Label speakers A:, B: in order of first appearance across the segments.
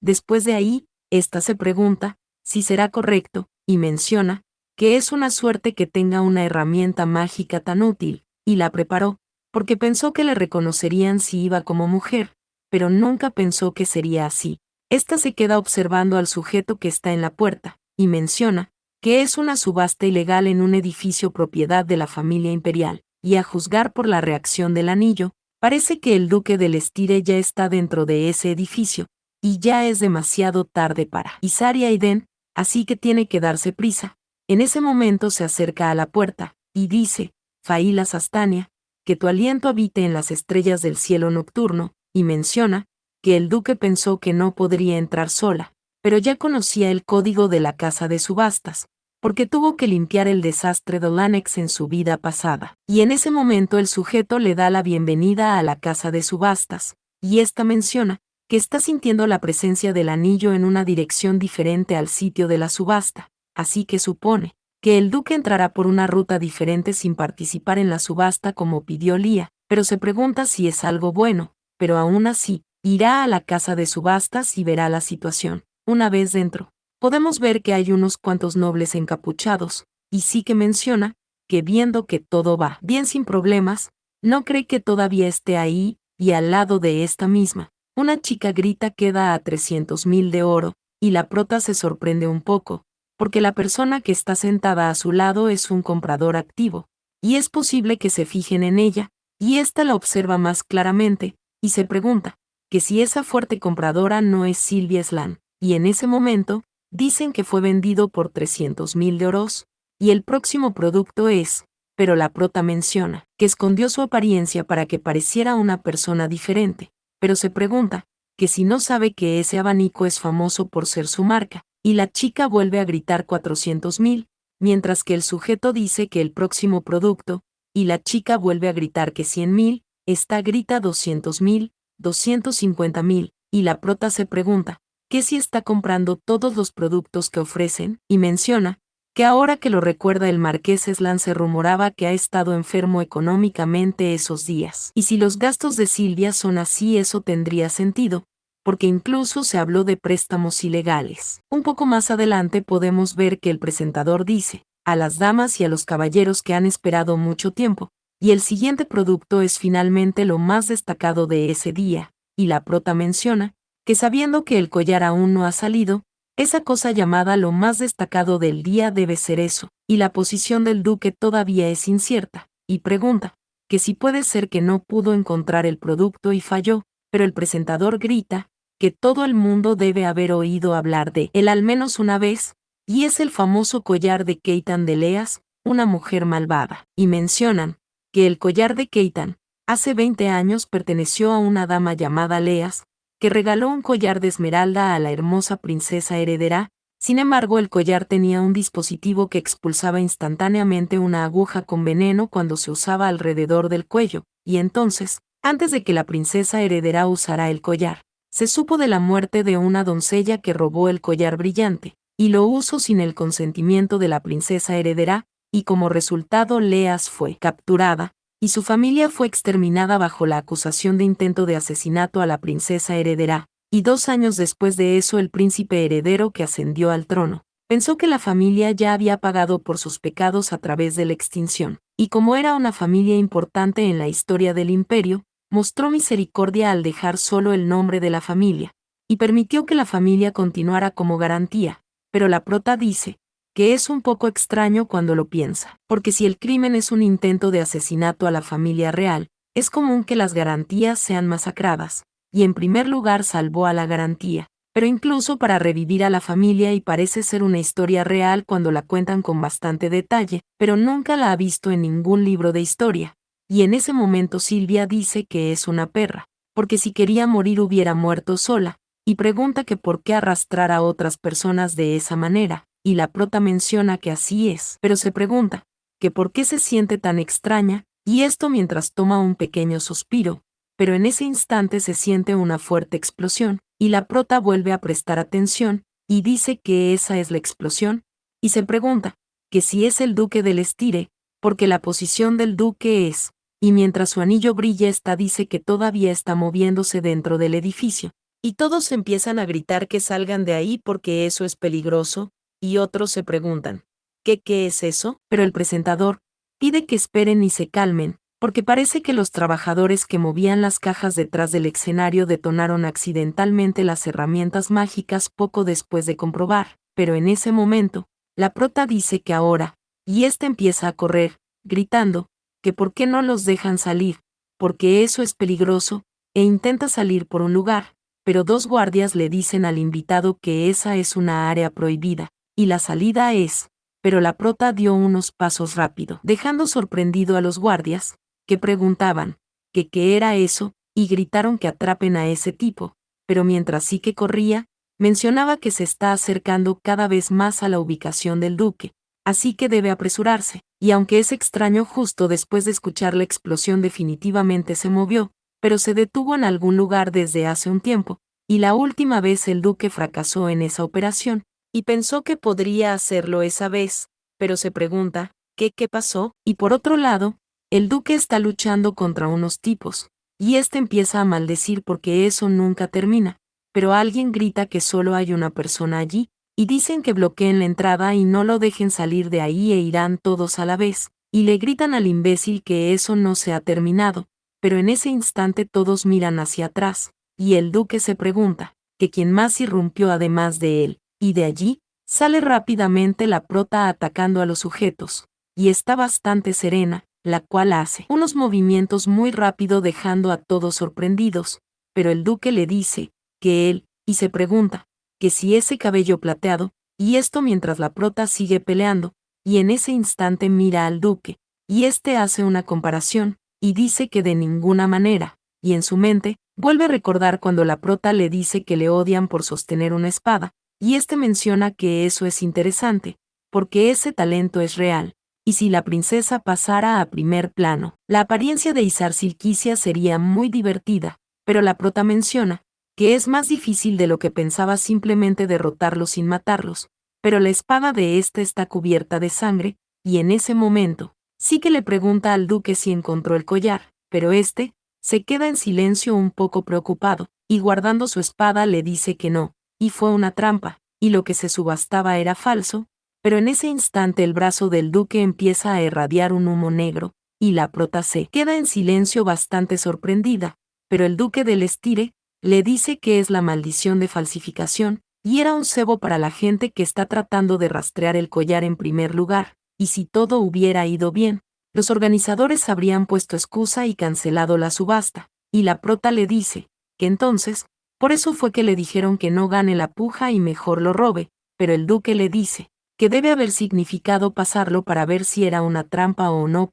A: Después de ahí, ésta se pregunta si será correcto, y menciona que es una suerte que tenga una herramienta mágica tan útil, y la preparó, porque pensó que le reconocerían si iba como mujer, pero nunca pensó que sería así. Esta se queda observando al sujeto que está en la puerta, y menciona que es una subasta ilegal en un edificio propiedad de la familia imperial, y a juzgar por la reacción del anillo, parece que el duque del Estire ya está dentro de ese edificio, y ya es demasiado tarde para Isar y Aiden, así que tiene que darse prisa. En ese momento se acerca a la puerta, y dice, Faila Sastania, que tu aliento habite en las estrellas del cielo nocturno, y menciona que el duque pensó que no podría entrar sola, pero ya conocía el código de la casa de subastas, porque tuvo que limpiar el desastre de Lanex en su vida pasada. Y en ese momento el sujeto le da la bienvenida a la casa de subastas, y ésta menciona que está sintiendo la presencia del anillo en una dirección diferente al sitio de la subasta, así que supone que el duque entrará por una ruta diferente sin participar en la subasta como pidió Lía, pero se pregunta si es algo bueno, pero aún así, irá a la casa de subastas y verá la situación. Una vez dentro, podemos ver que hay unos cuantos nobles encapuchados, y sí que menciona que viendo que todo va bien sin problemas, no cree que todavía esté ahí, y al lado de esta misma, una chica grita queda a 300.000 de oro, y la prota se sorprende un poco, porque la persona que está sentada a su lado es un comprador activo, y es posible que se fijen en ella, y ésta la observa más claramente, y se pregunta, que si esa fuerte compradora no es Sylvia Slan, y en ese momento, dicen que fue vendido por 300.000 de oros, y el próximo producto es, pero la prota menciona, que escondió su apariencia para que pareciera una persona diferente, pero se pregunta, que si no sabe que ese abanico es famoso por ser su marca, y la chica vuelve a gritar 400.000, mientras que el sujeto dice que el próximo producto, y la chica vuelve a gritar que 100.000, esta grita 200.000, 250.000, y la prota se pregunta, que si está comprando todos los productos que ofrecen, y menciona, que ahora que lo recuerda el marqués Slan se rumoraba que ha estado enfermo económicamente esos días. Y si los gastos de Silvia son así eso tendría sentido, porque incluso se habló de préstamos ilegales. Un poco más adelante podemos ver que el presentador dice, a las damas y a los caballeros que han esperado mucho tiempo, y el siguiente producto es finalmente lo más destacado de ese día, y la prota menciona, que sabiendo que el collar aún no ha salido, esa cosa llamada lo más destacado del día debe ser eso, y la posición del duque todavía es incierta, y pregunta, que si puede ser que no pudo encontrar el producto y falló, pero el presentador grita, que todo el mundo debe haber oído hablar de él al menos una vez, y es el famoso collar de Keitan de Leas, una mujer malvada, y mencionan, que el collar de Keitan, hace 20 años perteneció a una dama llamada Leas, que regaló un collar de esmeralda a la hermosa princesa heredera. Sin embargo el collar tenía un dispositivo que expulsaba instantáneamente una aguja con veneno cuando se usaba alrededor del cuello, y entonces, antes de que la princesa heredera usara el collar, se supo de la muerte de una doncella que robó el collar brillante, y lo usó sin el consentimiento de la princesa heredera, y como resultado Leas fue capturada, y su familia fue exterminada bajo la acusación de intento de asesinato a la princesa heredera, y 2 años después de eso el príncipe heredero que ascendió al trono, pensó que la familia ya había pagado por sus pecados a través de la extinción, y como era una familia importante en la historia del imperio, mostró misericordia al dejar solo el nombre de la familia, y permitió que la familia continuara como garantía, pero la prota dice, que es un poco extraño cuando lo piensa, porque si el crimen es un intento de asesinato a la familia real, es común que las garantías sean masacradas, y en primer lugar salvó a la garantía, pero incluso para revivir a la familia y parece ser una historia real cuando la cuentan con bastante detalle, pero nunca la ha visto en ningún libro de historia, y en ese momento Silvia dice que es una perra, porque si quería morir hubiera muerto sola, y pregunta que por qué arrastrar a otras personas de esa manera, y la prota menciona que así es, pero se pregunta, que por qué se siente tan extraña, y esto mientras toma un pequeño suspiro, pero en ese instante se siente una fuerte explosión, y la prota vuelve a prestar atención, y dice que esa es la explosión, y se pregunta, que si es el duque del Estire, porque la posición del duque es, y mientras su anillo brilla esta dice que todavía está moviéndose dentro del edificio, Y todos empiezan a gritar que salgan de ahí porque eso es peligroso, y otros se preguntan, ¿qué es eso? Pero el presentador pide que esperen y se calmen, porque parece que los trabajadores que movían las cajas detrás del escenario detonaron accidentalmente las herramientas mágicas poco después de comprobar, pero en ese momento, la prota dice que ahora, y ésta empieza a correr, gritando, que por qué no los dejan salir, porque eso es peligroso, e intenta salir por un lugar, pero dos guardias le dicen al invitado que esa es una área prohibida, y la salida es, pero la prota dio unos pasos rápido, dejando sorprendido a los guardias, que preguntaban, que qué era eso, y gritaron que atrapen a ese tipo, pero mientras sí que corría, mencionaba que se está acercando cada vez más a la ubicación del duque, así que debe apresurarse, y aunque es extraño justo después de escuchar la explosión definitivamente se movió, pero se detuvo en algún lugar desde hace un tiempo, y la última vez el duque fracasó en esa operación, y pensó que podría hacerlo esa vez, pero se pregunta, ¿qué pasó? Y por otro lado, el duque está luchando contra unos tipos, y este empieza a maldecir porque eso nunca termina, pero alguien grita que solo hay una persona allí, y dicen que bloqueen la entrada y no lo dejen salir de ahí e irán todos a la vez, y le gritan al imbécil que eso no se ha terminado, pero en ese instante todos miran hacia atrás, y el duque se pregunta, que quién más irrumpió además de él, y de allí, sale rápidamente la prota atacando a los sujetos, y está bastante serena, la cual hace unos movimientos muy rápido dejando a todos sorprendidos, pero el duque le dice, que él, y se pregunta, que si ese cabello plateado, y esto mientras la prota sigue peleando, y en ese instante mira al duque, y este hace una comparación, y dice que de ninguna manera, y en su mente, vuelve a recordar cuando la prota le dice que le odian por sostener una espada, y este menciona que eso es interesante, porque ese talento es real, y si la princesa pasara a primer plano, la apariencia de Izar Silquicia sería muy divertida, pero la prota menciona, que es más difícil de lo que pensaba simplemente derrotarlos sin matarlos, pero la espada de ésta está cubierta de sangre, y en ese momento, sí que le pregunta al duque si encontró el collar, pero este se queda en silencio un poco preocupado, y guardando su espada le dice que no, y fue una trampa, y lo que se subastaba era falso, pero en ese instante el brazo del duque empieza a irradiar un humo negro, y la prota se queda en silencio bastante sorprendida, pero el duque del Estire le dice que es la maldición de falsificación, y era un cebo para la gente que está tratando de rastrear el collar en primer lugar, y si todo hubiera ido bien, los organizadores habrían puesto excusa y cancelado la subasta, y la prota le dice, que entonces, por eso fue que le dijeron que no gane la puja y mejor lo robe, pero el duque le dice, que debe haber significado pasarlo para ver si era una trampa o no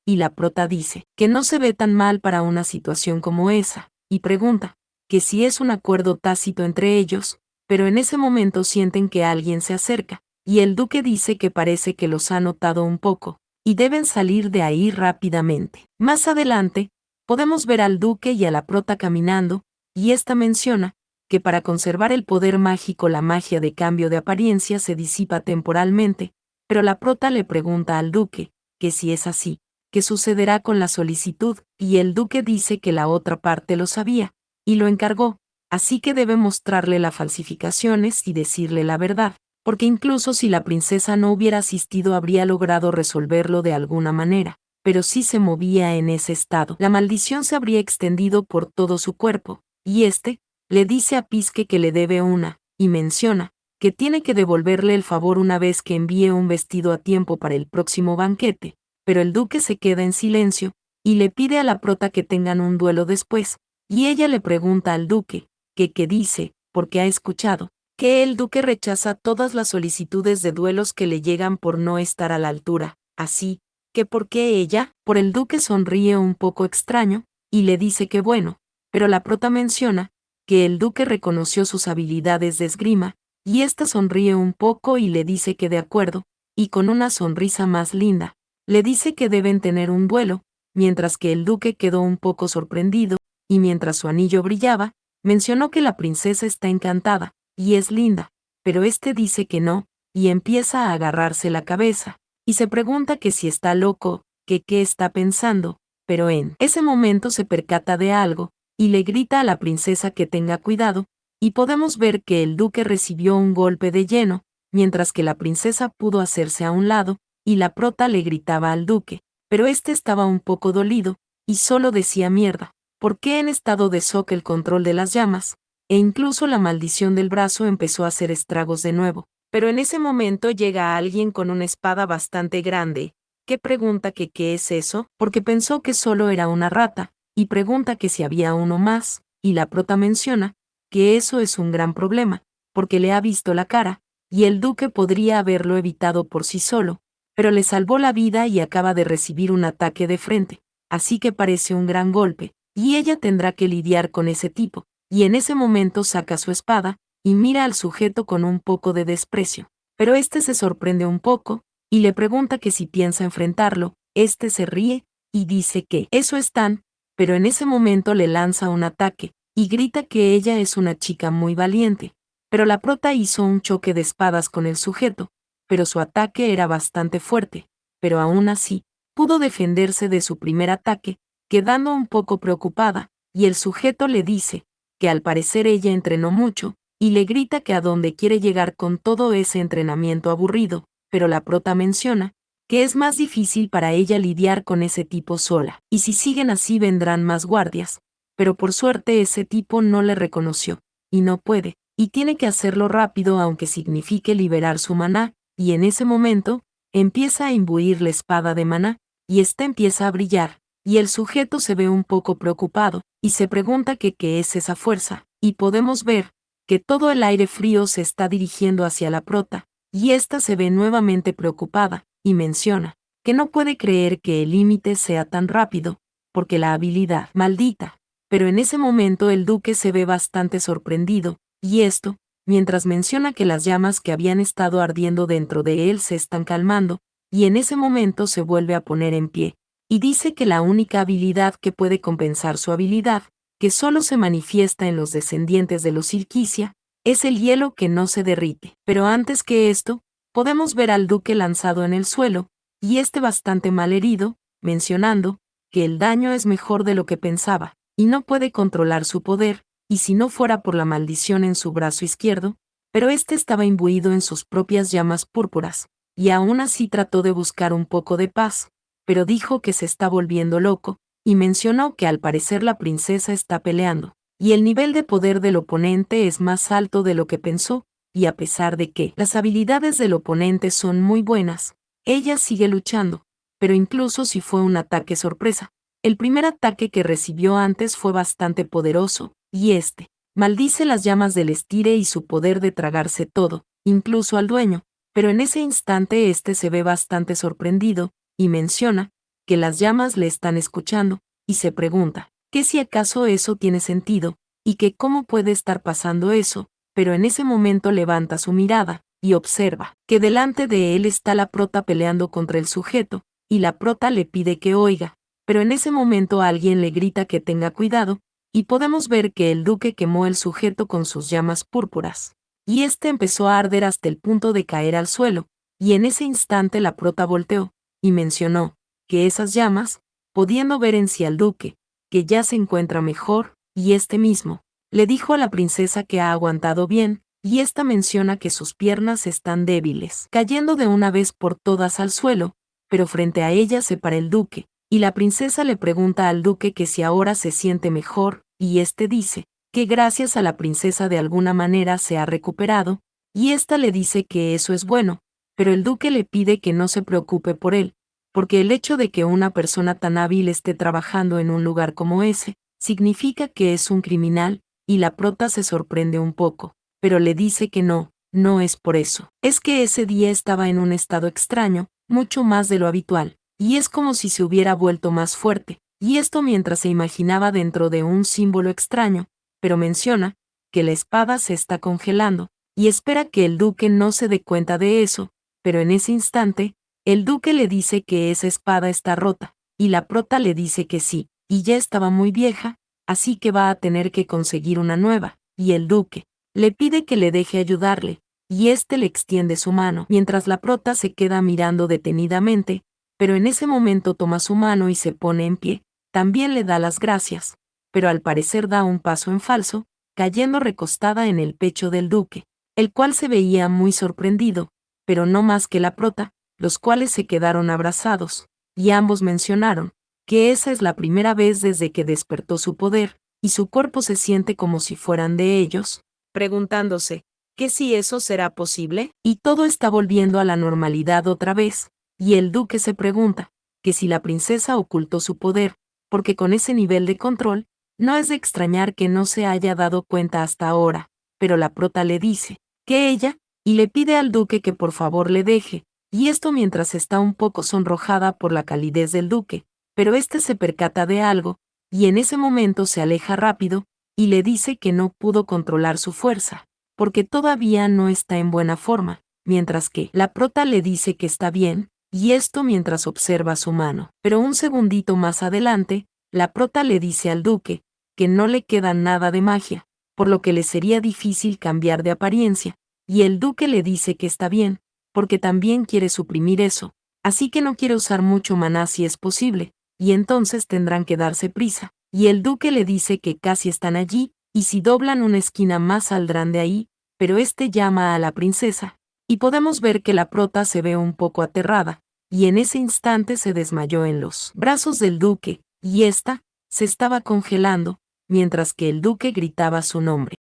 A: y la prota dice, que no se ve tan mal para una situación como esa, y pregunta, que si es un acuerdo tácito entre ellos, pero en ese momento sienten que alguien se acerca, y el duque dice que parece que los ha notado un poco, y deben salir de ahí rápidamente. Más adelante, podemos ver al duque y a la prota caminando, y esta menciona, que para conservar el poder mágico la magia de cambio de apariencia se disipa temporalmente, pero la prota le pregunta al duque, que si es así, ¿qué sucederá con la solicitud? Y el duque dice que la otra parte lo sabía, y lo encargó, así que debe mostrarle las falsificaciones y decirle la verdad, porque incluso si la princesa no hubiera asistido habría logrado resolverlo de alguna manera, pero si se movía en ese estado, la maldición se habría extendido por todo su cuerpo, y le dice a Pisque que le debe una, y menciona, que tiene que devolverle el favor una vez que envíe un vestido a tiempo para el próximo banquete, pero el duque se queda en silencio, y le pide a la prota que tengan un duelo después, y ella le pregunta al duque, que qué dice, porque ha escuchado, que el duque rechaza todas las solicitudes de duelos que le llegan por no estar a la altura, así, que por qué ella, por el duque sonríe un poco extraño, y le dice que bueno, pero la prota menciona, que el duque reconoció sus habilidades de esgrima, y ésta sonríe un poco y le dice que de acuerdo, y con una sonrisa más linda, le dice que deben tener un duelo, mientras que el duque quedó un poco sorprendido, y mientras su anillo brillaba, mencionó que la princesa está encantada, y es linda, pero este dice que no, y empieza a agarrarse la cabeza, y se pregunta que si está loco, que qué está pensando, pero en ese momento se percata de algo, y le grita a la princesa que tenga cuidado, y podemos ver que el duque recibió un golpe de lleno, mientras que la princesa pudo hacerse a un lado, y la prota le gritaba al duque, pero este estaba un poco dolido, y solo decía mierda, ¿por qué en estado de shock el control de las llamas? E incluso la maldición del brazo empezó a hacer estragos de nuevo. Pero en ese momento llega alguien con una espada bastante grande, que pregunta que qué es eso, porque pensó que solo era una rata, y pregunta que si había uno más, y la prota menciona que eso es un gran problema, porque le ha visto la cara, y el duque podría haberlo evitado por sí solo, pero le salvó la vida y acaba de recibir un ataque de frente, así que parece un gran golpe, y ella tendrá que lidiar con ese tipo, y en ese momento saca su espada, y mira al sujeto con un poco de desprecio, pero este se sorprende un poco, y le pregunta que si piensa enfrentarlo, este se ríe, y dice que eso es tan, pero en ese momento le lanza un ataque, y grita que ella es una chica muy valiente, pero la prota hizo un choque de espadas con el sujeto, pero su ataque era bastante fuerte, pero aún así, pudo defenderse de su primer ataque, quedando un poco preocupada, y el sujeto le dice que al parecer ella entrenó mucho, y le grita que a dónde quiere llegar con todo ese entrenamiento aburrido, pero la prota menciona que es más difícil para ella lidiar con ese tipo sola, y si siguen así vendrán más guardias, pero por suerte ese tipo no le reconoció, y no puede, y tiene que hacerlo rápido aunque signifique liberar su maná, y en ese momento, empieza a imbuir la espada de maná, y ésta empieza a brillar, y el sujeto se ve un poco preocupado, y se pregunta que qué es esa fuerza, y podemos ver que todo el aire frío se está dirigiendo hacia la prota, y ésta se ve nuevamente preocupada, y menciona que no puede creer que el límite sea tan rápido, porque la habilidad, maldita. Pero en ese momento el duque se ve bastante sorprendido, y esto, mientras menciona que las llamas que habían estado ardiendo dentro de él se están calmando, y en ese momento se vuelve a poner en pie, y dice que la única habilidad que puede compensar su habilidad, que solo se manifiesta en los descendientes de los Ilquicia, es el hielo que no se derrite. Pero antes que esto, podemos ver al duque lanzado en el suelo, y este bastante mal herido, mencionando que el daño es mejor de lo que pensaba, y no puede controlar su poder, y si no fuera por la maldición en su brazo izquierdo, pero este estaba imbuido en sus propias llamas púrpuras, y aún así trató de buscar un poco de paz, pero dijo que se está volviendo loco, y mencionó que al parecer la princesa está peleando, y el nivel de poder del oponente es más alto de lo que pensó, y a pesar de que las habilidades del oponente son muy buenas, ella sigue luchando, pero incluso si fue un ataque sorpresa. El primer ataque que recibió antes fue bastante poderoso, y este maldice las llamas del estire y su poder de tragarse todo, incluso al dueño, pero en ese instante este se ve bastante sorprendido, y menciona que las llamas le están escuchando, y se pregunta que si acaso eso tiene sentido, y que cómo puede estar pasando eso, pero en ese momento levanta su mirada, y observa que delante de él está la prota peleando contra el sujeto, y la prota le pide que oiga, pero en ese momento alguien le grita que tenga cuidado, y podemos ver que el duque quemó el sujeto con sus llamas púrpuras, y este empezó a arder hasta el punto de caer al suelo, y en ese instante la prota volteó, y mencionó que esas llamas, pudiendo ver en sí al duque, que ya se encuentra mejor, y este mismo, le dijo a la princesa que ha aguantado bien, y esta menciona que sus piernas están débiles, cayendo de una vez por todas al suelo, pero frente a ella se para el duque, y la princesa le pregunta al duque que si ahora se siente mejor, y este dice que gracias a la princesa de alguna manera se ha recuperado, y ésta le dice que eso es bueno, pero el duque le pide que no se preocupe por él, porque el hecho de que una persona tan hábil esté trabajando en un lugar como ese, significa que es un criminal, y la prota se sorprende un poco, pero le dice que no, no es por eso. Es que ese día estaba en un estado extraño, mucho más de lo habitual, y es como si se hubiera vuelto más fuerte, y esto mientras se imaginaba dentro de un símbolo extraño, pero menciona que la espada se está congelando, y espera que el duque no se dé cuenta de eso, pero en ese instante, el duque le dice que esa espada está rota, y la prota le dice que sí, y ya estaba muy vieja, así que va a tener que conseguir una nueva, y el duque le pide que le deje ayudarle, y éste le extiende su mano, mientras la prota se queda mirando detenidamente, pero en ese momento toma su mano y se pone en pie, también le da las gracias, pero al parecer da un paso en falso, cayendo recostada en el pecho del duque, el cual se veía muy sorprendido, pero no más que la prota, los cuales se quedaron abrazados, y ambos mencionaron que esa es la primera vez desde que despertó su poder, y su cuerpo se siente como si fueran de ellos, preguntándose, ¿que si eso será posible? Y todo está volviendo a la normalidad otra vez, y el duque se pregunta, que si la princesa ocultó su poder, porque con ese nivel de control, no es de extrañar que no se haya dado cuenta hasta ahora, pero la prota le dice, que ella, y le pide al duque que por favor le deje, y esto mientras está un poco sonrojada por la calidez del duque, pero este se percata de algo, y en ese momento se aleja rápido, y le dice que no pudo controlar su fuerza, porque todavía no está en buena forma, mientras que la prota le dice que está bien, y esto mientras observa su mano. Pero un segundito más adelante, la prota le dice al duque, que no le queda nada de magia, por lo que le sería difícil cambiar de apariencia, y el duque le dice que está bien, porque también quiere suprimir eso, así que no quiere usar mucho maná si es posible, y entonces tendrán que darse prisa, y el duque le dice que casi están allí, y si doblan una esquina más saldrán de ahí, pero este llama a la princesa, y podemos ver que la prota se ve un poco aterrada, y en ese instante se desmayó en los brazos del duque, y ésta se estaba congelando, mientras que el duque gritaba su nombre.